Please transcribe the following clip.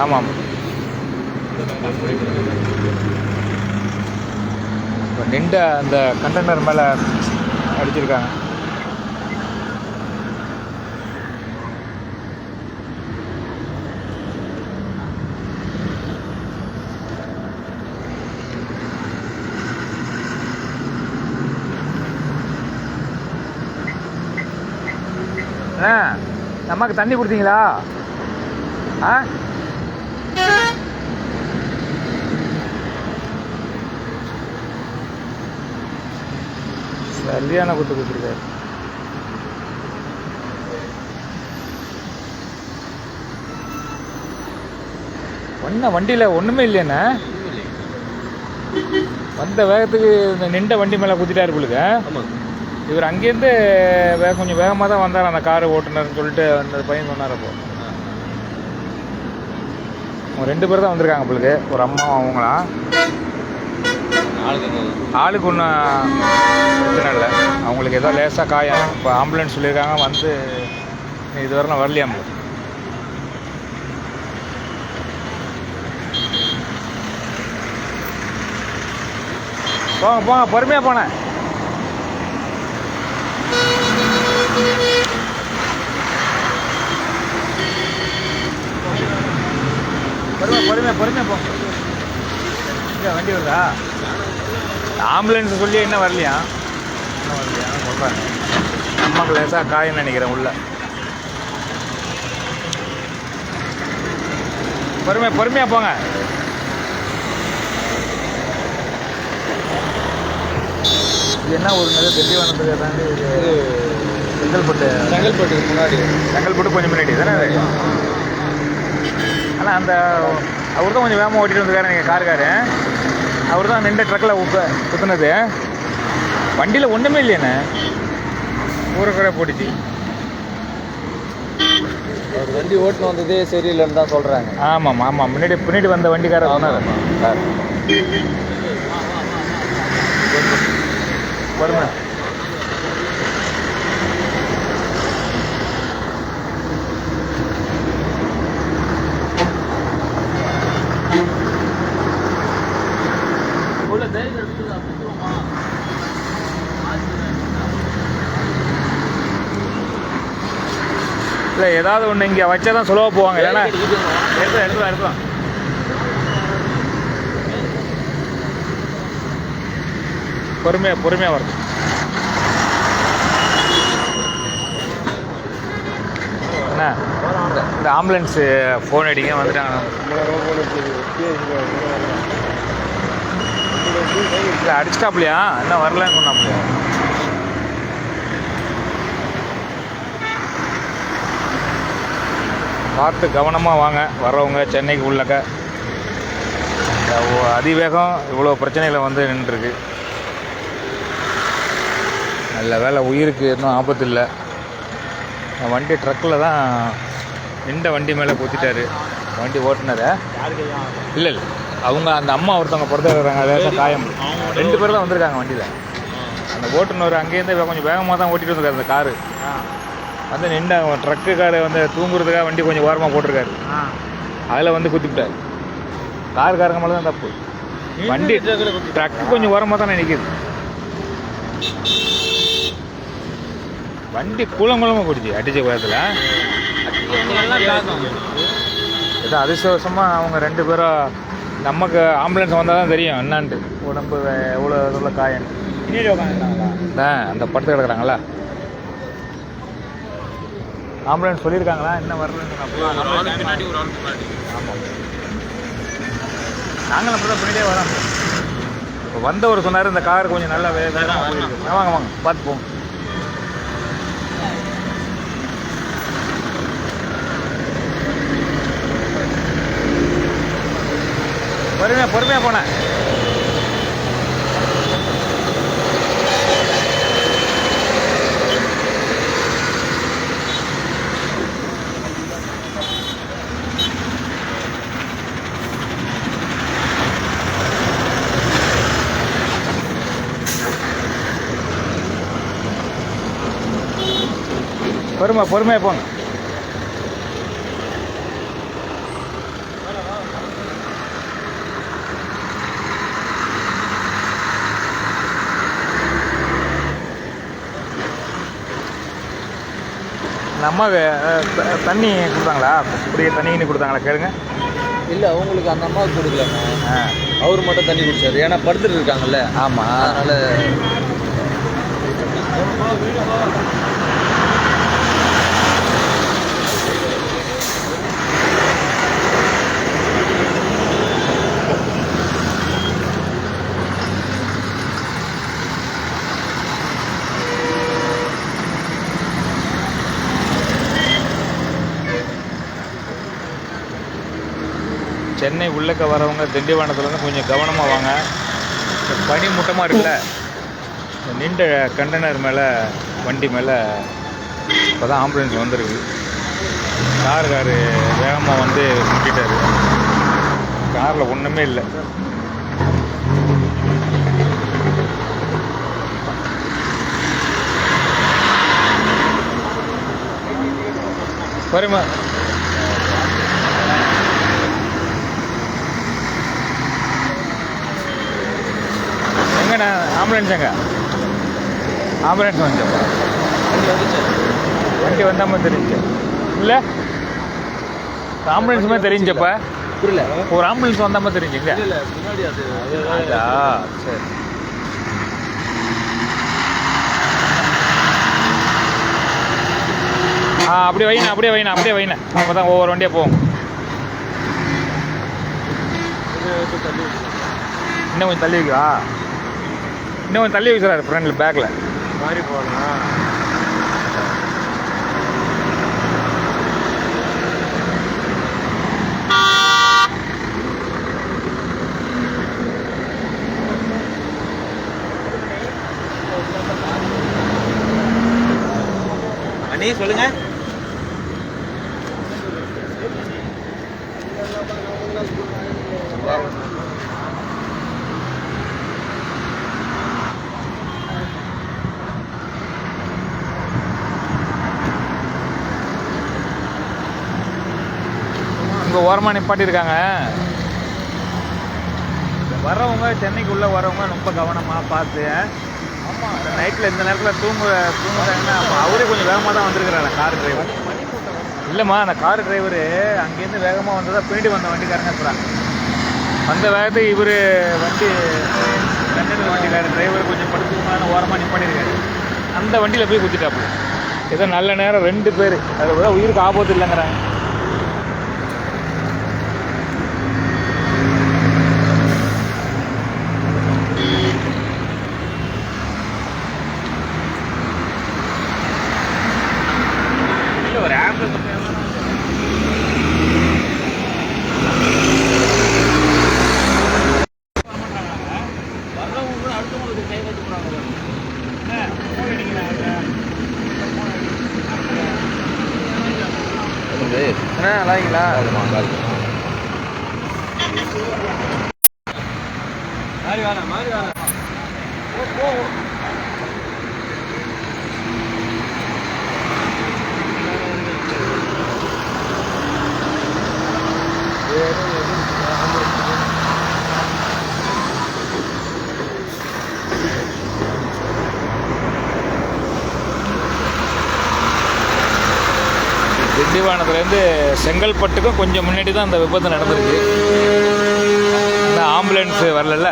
ஆமாம். இப்போ நின்ற அந்த கண்டெய்னர் மேலே அடிச்சிருக்காங்க. நமக்கு தண்ணி கொடுத்தீங்களா? ஆ, சரியான குத்து கொடுத்துருக்காரு. வண்டியில் ஒன்றுமே இல்லையாண்ணே. வந்த வேகத்துக்கு இந்த நின்ற வண்டி மேலே குத்திட்டாரு போலுங்க. இவர் அங்கேருந்து கொஞ்சம் வேகமாக தான் வந்தார் அந்த கார் ஓட்டுனர்னு சொல்லிட்டு அந்த பையன் சொன்னார். அப்போ அவங்க 2 பேர் தான் வந்திருக்காங்க போலுக்கு, ஒரு அம்மா அவங்களாம். ஆளுக்கு ஒன்றும் பிரச்சனை இல்லை, அவங்களுக்கு ஏதோ லேசாக காயம். இப்போ ஆம்புலன்ஸ் சொல்லியிருக்காங்க, வந்து இதுவரைலாம் வரலையாம். போங்க போங்க, பொறுமையாக போனேன். பொறுமையாக போங்க. இங்கே வண்டி வருதா? ஆம்புலன்ஸ் சொல்லி என்ன வரலையா சொல்கிறாங்க. அம்மாக்கு லேசாக காயன்னு நினைக்கிறேன் உள்ள. பொறுமையாக போங்க. இது என்ன ஒரு நல்ல திண்டிவனத்துக்கு தாண்டி செங்கல்பட்டுக்கு முன்னாடி, செங்கல்பட்டு கொஞ்சம் முன்னாடி தானே. ஆனால் அந்த அவர் தான் கொஞ்சம் வேகமாக ஓட்டிகிட்டு வந்துருக்காரு நீங்கள் காருக்காரு. அவர் தான் நின்ற ட்ரக்கில் குத்துனது. வண்டியில் ஒன்றுமே இல்லையாண்ணே, ஊரக்குறை போட்டுச்சு. அவர் வண்டி ஓட்டுன்னு வந்ததே சரியில்லைன்னு தான் சொல்கிறாங்க. ஆமாம், பின்னாடி வந்த வண்டிக்காரர் சொன்னார். வருமா? இல்லை, ஏதாவது ஒன்று இங்கே வச்சா தான் சுலவாக போவாங்க. இல்லைன்னா எடுத்துலாம். பொறுமையாக வருது. என்ன இந்த ஆம்புலன்ஸு ஃபோன் அடிங்க வந்துட்டாங்க. இல்லை அடிச்சிட்டாப்லையா? என்ன வரலன்னு சொன்னாப்லையா? பார்த்து கவனமாக வாங்க வரவங்க. சென்னைக்கு உள்ளக்க அதிவேகம் இவ்வளோ பிரச்சனைகளை வந்து நின்றுருக்கு. நல்ல வேலை, உயிருக்கு இன்னும் ஆபத்து இல்லை. வண்டி ட்ரக்கில் தான் நின்ற வண்டி மேலே குத்திட்டாரு வண்டி ஓட்டுனரை. இல்லை அவங்க அந்த அம்மா ஒருத்தவங்க பொறுத்தவரைறாங்க, லேசாக காயம். 2 பேர் தான் வந்திருக்காங்க வண்டியில். அந்த ஓட்டுநர் அங்கேருந்து கொஞ்சம் வேகமாக தான் ஓட்டிகிட்டு வந்திருக்காரு அந்த காரு. வந்து நின்று ட்ரக்கு காரை வந்து தூங்குறதுக்காக வண்டி கொஞ்சம் ஓரமாக போட்டிருக்காரு. அதில் வந்து குத்திவிட்டார். காருக்காரங்க மேலே தான் தப்பு. வண்டி ட்ரக்கு கொஞ்சம் ஓரமாக தான் நிற்கிது. வண்டி குளங்குளமாக போட்டுச்சு அடிச்ச கோயத்தில். ஏதோ அதிர்ஷ்டவசமாக அவங்க 2 பேரும், நமக்கு ஆம்புலன்ஸ் வந்தால் தான் தெரியும் என்னான்ட்டு உடம்பு எவ்வளோ இதில் காயம். அந்த படத்தில் கிடக்குறாங்களா? ஆம்புலன்ஸ் சொல்லியிருக்காங்களா? என்ன வரலன்னு சொன்னாங்க. ஆமாம், நாங்களும் அப்படி தான் பண்ணிகிட்டே வரோம். இப்போ வந்தவர் சொன்னார் இந்த கார் கொஞ்சம் நல்லா வேகமாக போயிருக்கு. வாங்க பார்த்து போங்க. பொறுமையாக போனேன். பொறுமையாக போங்க. இந்த அம்மாவுக்கு தண்ணி கொடுத்தாங்களா? குடிய தண்ணி கொடுத்தாங்களா கேளுங்க. இல்லை அவங்களுக்கு அந்த அம்மாவுக்கு கொடுக்கலண்ணா. ஆ அவர் மட்டும் தண்ணி குடிச்சாரு. ஏன்னா படுத்துட்டு இருக்காங்கல்ல. ஆமாம். அதனால சென்னை உள்ளக்க வரவங்க திண்டிவனத்துலேருந்து கொஞ்சம் கவனமாக வாங்க. இந்த பனி மூட்டமாக இருக்குல்ல, இந்த நீண்ட கண்டெய்னர் மேலே வண்டி மேலே இப்போ தான் ஆம்புலன்ஸ் வந்திருக்கு. காரு வேகமாக வந்து முட்டிட்டாரு. காரில் ஒன்றுமே இல்லை. சரிம்மா. எங்கண்ணா ஆம்புலன்ஸ்? எங்க ஆம்புலன்ஸ் வந்துச்சப்பா? வண்டி வந்தாமல் தெரிஞ்சு இல்லை, ஆம்புலன்ஸுமே தெரிஞ்சப்ப புரியல. ஒரு ஆம்புலன்ஸ் வந்தாமல் தெரிஞ்சுங்க. முன்னாடி அதா சரி. அப்படியே வைண்ணா. அப்போ தான் ஒவ்வொரு வண்டியாக போகும். இன்னும் கொஞ்சம் தள்ளி வைக்கா. இன்னும் கொஞ்சம் தள்ளி வைக்கிறாரு ஃப்ரெண்டில் பேக்கில் மாதிரி போகலாம். அண்ணே சொல்லுங்க. இங்கே ஓரமாக நிப்பாட்டியிருக்காங்க. வரவங்க சென்னைக்குள்ளே வரவங்க ரொம்ப கவனமாக பார்த்து. ஆமாம், இந்த நைட்டில் இந்த நேரத்தில் தூங்குறாங்கன்னா அப்போ அவரே கொஞ்சம் வேகமாக தான் வந்திருக்கிறாரு கார் டிரைவர். இல்லைம்மா, அந்த கார் டிரைவரு அங்கேருந்து வேகமாக வந்ததாக பின்னாடி வந்த வண்டிக்காரங்க சொல்கிறாங்க. அந்த வேகத்துக்கு இவர் வண்டி கண்டெய்னர் வண்டிக்கார டிரைவர் கொஞ்சம் படுத்துமான ஓரமாக நிப்பாட்டியிருக்காரு. அந்த வண்டியில் போய் குத்திட்டாப்புல. ஏதோ நல்ல நேரம் 2 பேர் அதில் கூட உயிருக்கு ஆபத்து இல்லைங்கிறாங்க. ஒரு ஆம்புலன்ஸ் வரவங்க அடுத்தவங்களுக்கு கை கட்டி போறாங்க. நல்லாங்களா? மாறி வேணாம். திண்டிவனத்துலேருந்து செங்கல்பட்டுக்கும் கொஞ்சம் முன்னாடி தான் அந்த விபத்து நடந்திருக்கு. இந்த ஆம்புலன்ஸ் வரல.